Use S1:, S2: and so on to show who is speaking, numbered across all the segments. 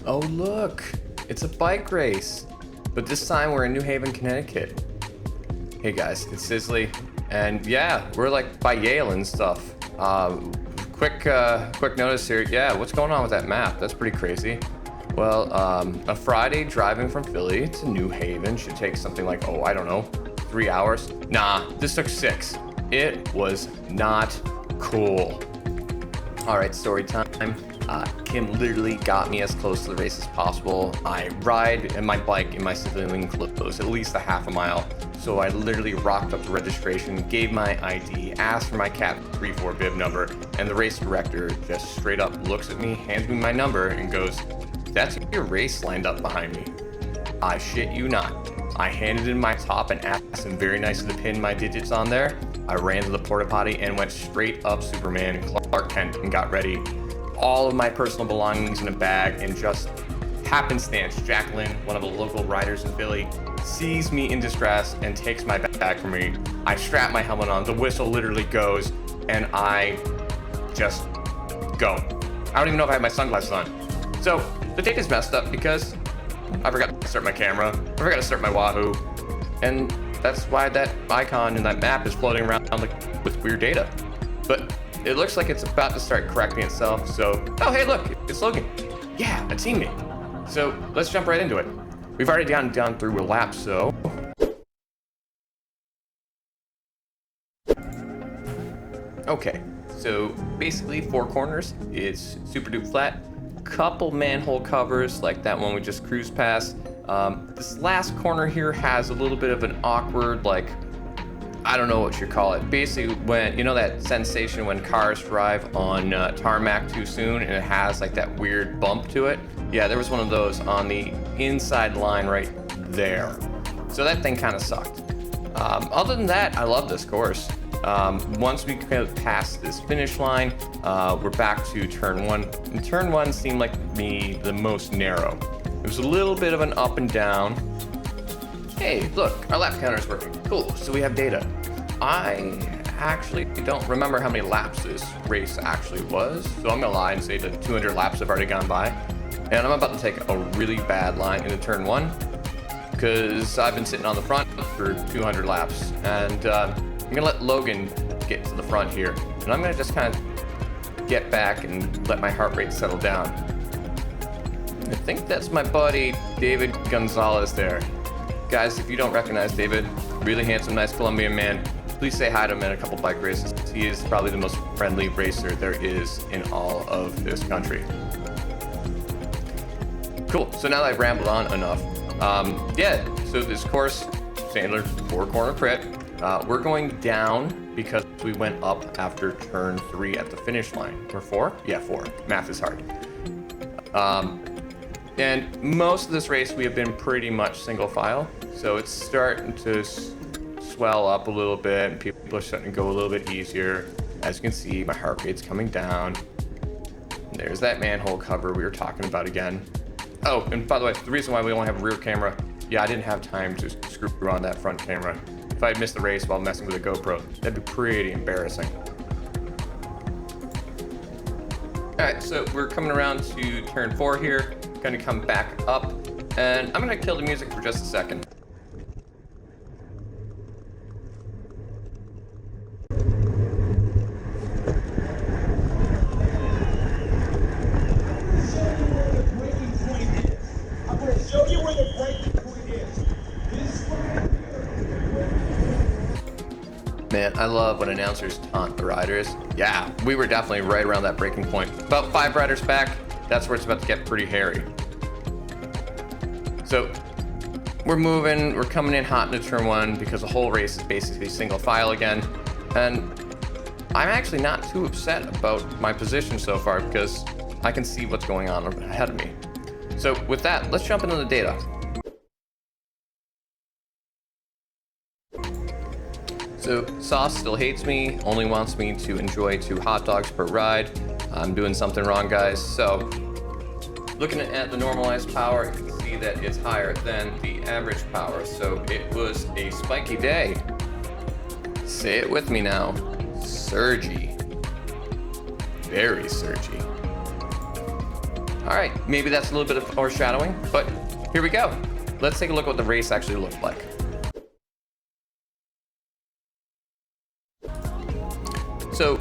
S1: Oh look, it's a bike race, but this time we're in New Haven, Connecticut. Hey guys, it's Sisley, and yeah, we're like by Yale and stuff. Quick notice here. Yeah, what's going on with that map? That's pretty crazy. Well, a Friday driving from Philly to New Haven should take something like, oh, I don't know, 3 hours. Nah, this took 6. It was not cool. All right, story time. Kim literally got me as close to the race as possible. I ride in my bike in my civilian clothes at least a half a mile. So I literally rocked up the registration, gave my ID, asked for my Cat 34 bib number, and the race director just straight up looks at me, hands me my number, and goes, "That's your race lined up behind me." I shit you not. I handed him my top and asked him very nicely to pin my digits on there. I ran to the porta potty and went straight up Superman Clark Kent and got ready. All of my personal belongings in a bag, and just happenstance, Jacqueline, one of the local riders in Philly, sees me in distress and takes my bag from me. I strap my helmet on, the whistle literally goes, and I just go. I don't even know if I have my sunglasses on. So the tape is messed up because I forgot to start my camera, I forgot to start my Wahoo, and that's why that icon in that map is floating around like with weird data. But it looks like it's about to start correcting itself, so, oh hey look, it's Logan. Yeah, a teammate. So let's jump right into it. We've already gone through a lap, so. Okay, so basically 4 corners, it's super duper flat. Couple manhole covers like that one we just cruised past. This last corner here has a little bit of an awkward, like, I don't know what you call it. Basically, when you know that sensation when cars drive on tarmac too soon and it has like that weird bump to it. Yeah, there was one of those on the inside line right there. So that thing kind of sucked. Other than that, I love this course. Once we get past this finish line, we're back to turn 1. And turn 1 seemed like me the most narrow. It was a little bit of an up and down. Hey, look, our lap counter is working. Cool, so we have data. I actually don't remember how many laps this race actually was, so I'm gonna lie and say that 200 laps have already gone by. And I'm about to take a really bad line into turn 1, because I've been sitting on the front for 200 laps. And I'm gonna let Logan get to the front here. And I'm gonna just kind of get back and let my heart rate settle down. I think that's my buddy, David Gonzalez there. Guys, if you don't recognize David, really handsome, nice Colombian man, please say hi to him in a couple bike races. He is probably the most friendly racer there is in all of this country. Cool, so now that I've rambled on enough, yeah, so this course, standard 4-corner crit, we're going down because we went up after turn 3 at the finish line. Or 4? Yeah, 4. Math is hard. And most of this race we have been pretty much single file, so it's starting to swell up a little bit, and people are starting to go a little bit easier. As you can see, my heart rate's coming down. And there's that manhole cover we were talking about again. Oh, and by the way, the reason why we only have a rear camera, yeah, I didn't have time to screw on that front camera. If I had missed the race while messing with a GoPro, that'd be pretty embarrassing. All right, so we're coming around to turn 4 here. Gonna come back up, and I'm gonna kill the music for just a second. Man, I love when announcers taunt the riders. Yeah, we were definitely right around that breaking point. About 5 riders back, that's where it's about to get pretty hairy. So we're moving, we're coming in hot into turn 1 because the whole race is basically single file again. And I'm actually not too upset about my position so far because I can see what's going on ahead of me. So with that, let's jump into the data. So Sauce still hates me, only wants me to enjoy 2 hot dogs per ride. I'm doing something wrong, guys. So looking at the normalized power, you can see that it's higher than the average power. So it was a spiky day. Say it with me now. Surgy. Very surgy. All right, maybe that's a little bit of foreshadowing, but here we go. Let's take a look at what the race actually looked like. So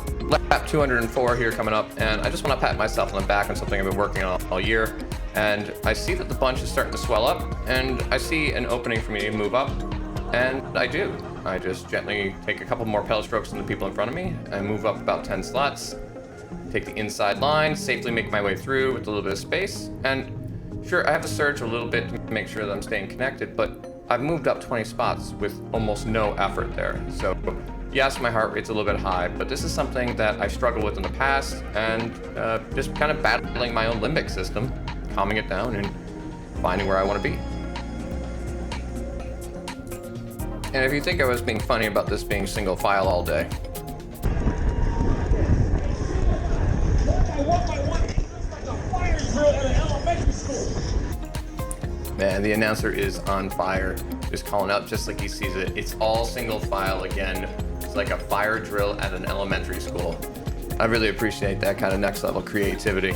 S1: lap 204 here coming up, and I just want to pat myself on the back on something I've been working on all year. And I see that the bunch is starting to swell up, and I see an opening for me to move up, and I do. I just gently take a couple more pedal strokes than the people in front of me, and move up about 10 slots, take the inside line, safely make my way through with a little bit of space, and sure, I have to surge a little bit to make sure that I'm staying connected, but I've moved up 20 spots with almost no effort there. So yes, my heart rate's a little bit high, but this is something that I struggled with in the past, and just kind of battling my own limbic system, calming it down and finding where I want to be. And if you think I was being funny about this being single file all day, man, the announcer is on fire, just calling out just like he sees it. It's all single file again. It's like a fire drill at an elementary school. I really appreciate that kind of next level creativity.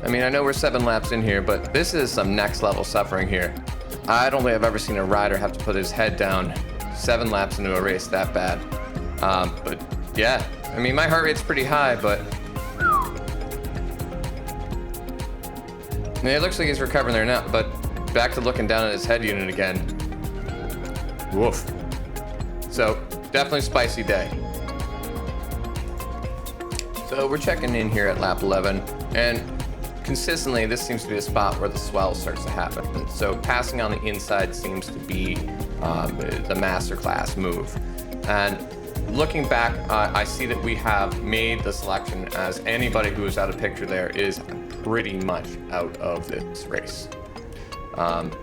S1: I mean, I know we're 7 laps in here, but this is some next level suffering here. I don't think I've ever seen a rider have to put his head down 7 laps into a race that bad. But yeah, I mean, my heart rate's pretty high, but it looks like he's recovering there now, but back to looking down at his head unit again. Woof. So, definitely spicy day. So we're checking in here at lap 11, and consistently this seems to be a spot where the swell starts to happen. So passing on the inside seems to be the masterclass move. And looking back, I see that we have made the selection, as anybody who is out of picture there is pretty much out of this race.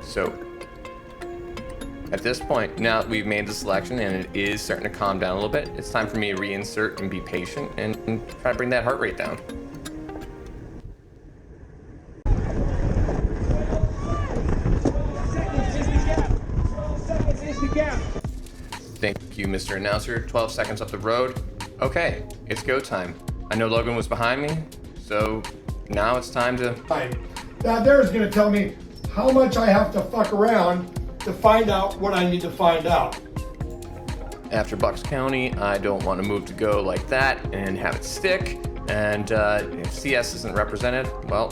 S1: So at this point, now that we've made the selection and it is starting to calm down a little bit, it's time for me to reinsert and be patient and try to bring that heart rate down. Thank you, Mr. Announcer. 12 seconds up the road. Okay, it's go time. I know Logan was behind me, so now it's time to...
S2: Now there's gonna tell me how much I have to fuck around to find out what I need to find out.
S1: After Bucks County, I don't want to move to go like that and have it stick. And if CS isn't represented, well,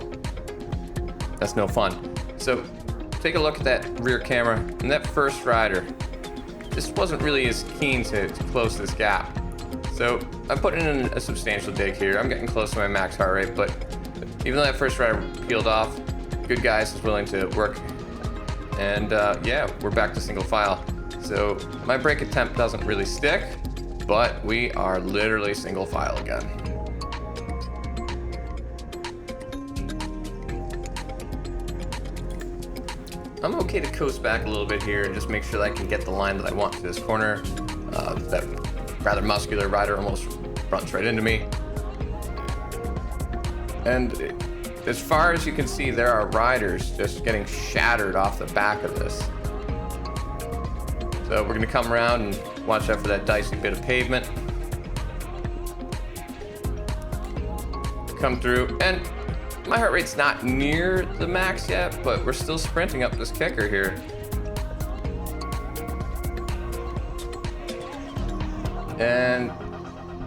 S1: that's no fun. So take a look at that rear camera, and that first rider just wasn't really as keen to close this gap. So I'm putting in a substantial dig here. I'm getting close to my max heart rate, but even though that first rider peeled off, good guys is willing to work. And yeah, we're back to single file. So my brake attempt doesn't really stick, but we are literally single file again. I'm okay to coast back a little bit here and just make sure that I can get the line that I want to this corner. That rather muscular rider almost runs right into me. And as far as you can see, there are riders just getting shattered off the back of this. So we're gonna come around and watch out for that dicey bit of pavement. Come through, and my heart rate's not near the max yet, but we're still sprinting up this kicker here. And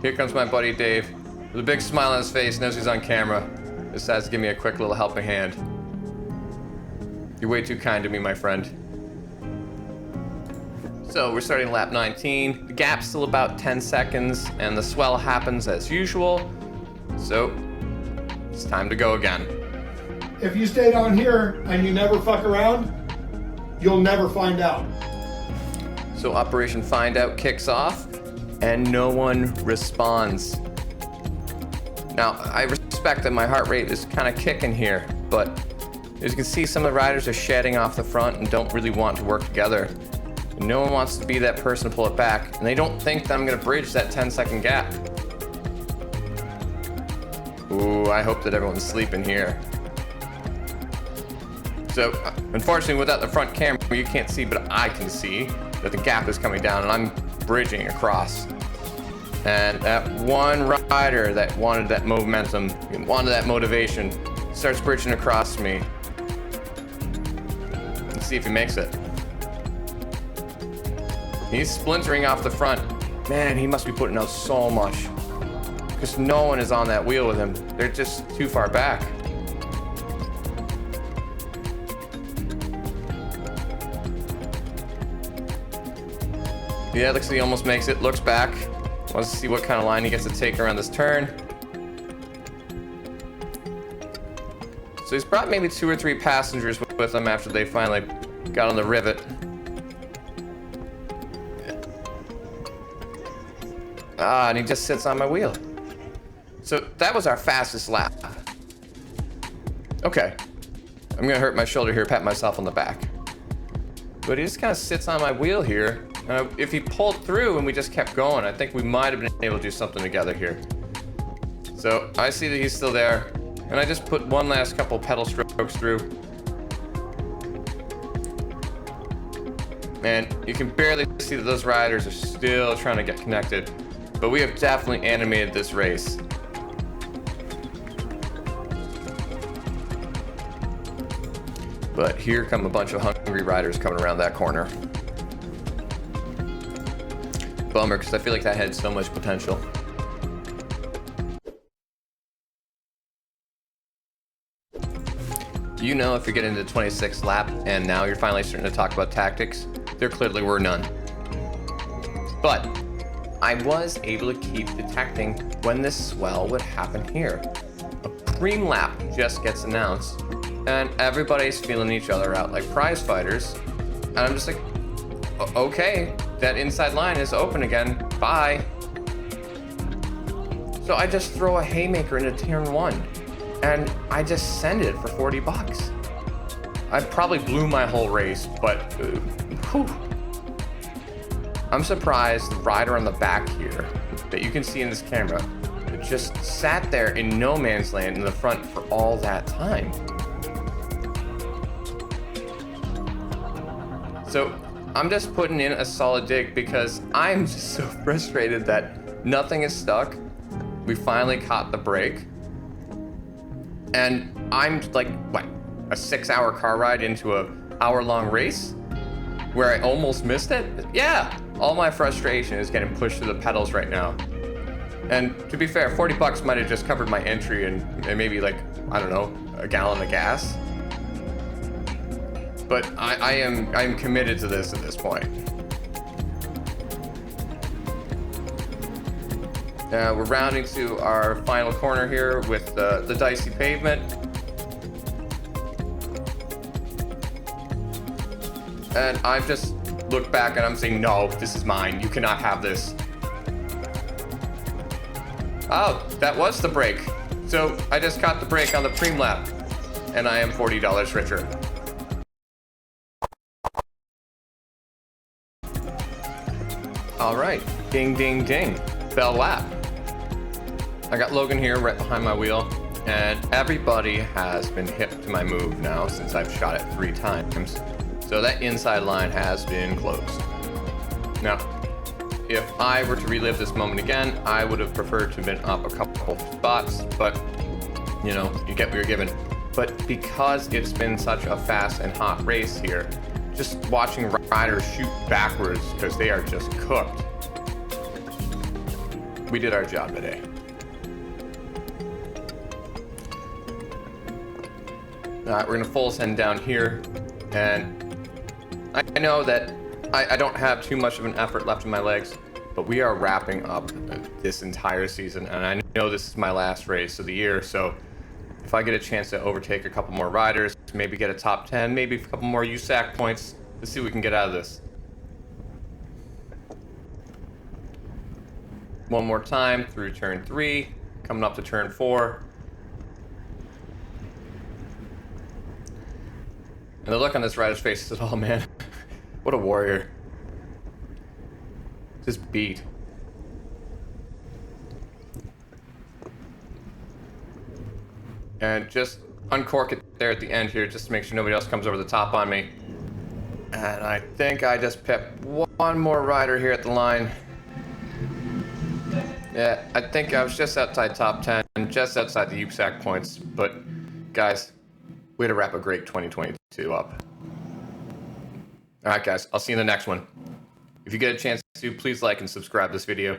S1: here comes my buddy Dave with a big smile on his face, knows he's on camera. Decides to give me a quick little helping hand. You're way too kind to me, my friend. So we're starting lap 19. The gap's still about 10 seconds, and the swell happens as usual. So it's time to go again.
S2: If you stay down here and you never fuck around, you'll never find out.
S1: So Operation Find Out kicks off, and no one responds. Now, I respect that my heart rate is kind of kicking here, but as you can see, some of the riders are shedding off the front and don't really want to work together. And no one wants to be that person to pull it back, and they don't think that I'm gonna bridge that 10-second gap. Ooh, I hope that everyone's sleeping here. So, unfortunately, without the front camera, you can't see, but I can see that the gap is coming down, and I'm bridging across. And that one rider that wanted that momentum, wanted that motivation, starts bridging across me. Let's see if he makes it. He's splintering off the front. Man, he must be putting out so much. Because no one is on that wheel with him. They're just too far back. Yeah, looks like he almost makes it. Looks back. Wants to see what kind of line he gets to take around this turn. So he's brought maybe 2 or 3 passengers with him after they finally got on the rivet. Ah, and he just sits on my wheel. So that was our fastest lap. Okay. I'm gonna hurt my shoulder here, pat myself on the back. But he just kind of sits on my wheel here. If he pulled through and we just kept going, I think we might have been able to do something together here. So I see that he's still there, and I just put one last couple pedal strokes through. And you can barely see that those riders are still trying to get connected, but we have definitely animated this race. But here come a bunch of hungry riders coming around that corner. Bummer, because I feel like that had so much potential. You know, if you're getting to the 26th lap and now you're finally starting to talk about tactics, there clearly were none. But I was able to keep detecting when this swell would happen here. A preem lap just gets announced and everybody's feeling each other out like prize fighters. And I'm just like, okay, that inside line is open again. Bye. So I just throw a haymaker into turn 1 and I just send it for 40 bucks. I probably blew my whole race, but whew. I'm surprised the rider on the back here that you can see in this camera just sat there in no man's land in the front for all that time. So I'm just putting in a solid dig because I'm just so frustrated that nothing is stuck. We finally caught the break. And I'm like, what, a 6-hour car ride into an hour-long race where I almost missed it? Yeah, all my frustration is getting pushed to the pedals right now. And to be fair, 40 bucks might have just covered my entry and maybe like, I don't know, a gallon of gas. But I'm committed to this at this point. We're rounding to our final corner here with the dicey pavement. And I've just looked back and I'm saying, no, this is mine. You cannot have this. Oh, that was the break. So I just caught the break on the preem lap and I am $40 richer. All right, ding, ding, ding, bell lap. I got Logan here right behind my wheel, and everybody has been hip to my move now since I've shot it 3 times. So that inside line has been closed. Now, if I were to relive this moment again, I would have preferred to have been up a couple spots, but you know, you get what you're given. But because it's been such a fast and hot race here, just watching riders shoot backwards because they are just cooked. We did our job today. All right, we're gonna full send down here, and I know that I don't have too much of an effort left in my legs, but we are wrapping up this entire season, and I know this is my last race of the year, so if I get a chance to overtake a couple more riders, maybe get a top 10, maybe a couple more USAC points, let's see what we can get out of this. One more time through turn 3, coming up to turn 4. And the look on this rider's face is, oh man, what a warrior. Just beat. And just uncork it there at the end here just to make sure nobody else comes over the top on me. And I think I just picked one more rider here at the line. Yeah, I think I was just outside top 10, just outside the USAC points. But, guys, way to wrap a great 2022 up. All right, guys, I'll see you in the next one. If you get a chance to, please like and subscribe this video.